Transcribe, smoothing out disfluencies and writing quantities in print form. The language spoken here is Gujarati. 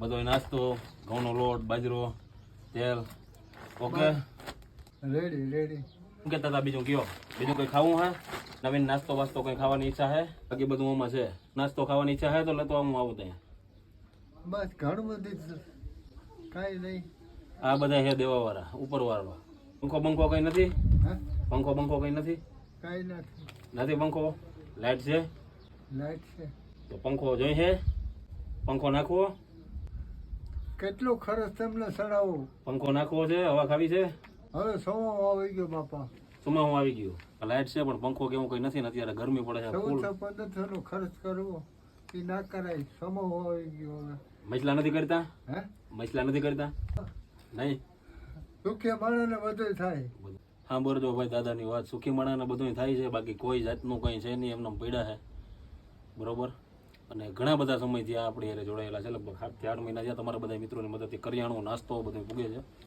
બધો નાસ્તો, ઘઉંનો લોટ, બાજરો, તેલ. Okay ready. શું કહેતા હતા બીજું કયો? બીજું કંઈ ખાવું હે? નવીન નાસ્તો વાસ્તો કંઈ ખાવાની ઈચ્છા હે? બાકી બધું આમાં છે. નાસ્તો ખાવાની ઈચ્છા હે તો લેતો હું આવું ત્યાં. બસ ઘણું બધું કાંઈ નહીં. આ બધા છે દેવાવાળા, ઉપરવાળા. પંખો બંખો કંઈ નથી? હા પંખો બંખો કંઈ નથી? કાંઈ નથી. નથી પંખો? લાઈટ છે? લાઈટ છે. તો પંખો જોઈ છે? પંખો નાખવો? કેટલો ખર્ચ તમને ચડાવો? પંખો નાખવો છે? હવા ખાવી છે? હવે સોમો આવી ગયો બાપા. સુમા હું આવી ગયો. લાઈટ છે પણ પંખો કેવું કંઈ નથી ને અત્યારે ગરમી પડે છે ફૂલ. 1400-1500 નો ખર્ચ કરવો એ ના કરાય. સોમો આવી ગયો હવે. મસલા નથી કરતા? હે મસલા નથી કરતા? નહીં? દુખે માણસને બધું થાય. હા બરોબર ભાઈ, દાદાની વાત. સુખી માણાને બધું થાય છે, બાકી કોઈ જાતનું કંઈ છે નહીં, એમને પડ્યા છે. બરોબર. અને ઘણા બધા સમયથી આ આપણી હારે જોડાયેલા છે, લગભગ 7 થી 8 મહિના જ્યાં તમારા બધા મિત્રોની મદદથી કરિયાણું નાસ્તો બધું પૂગે છે.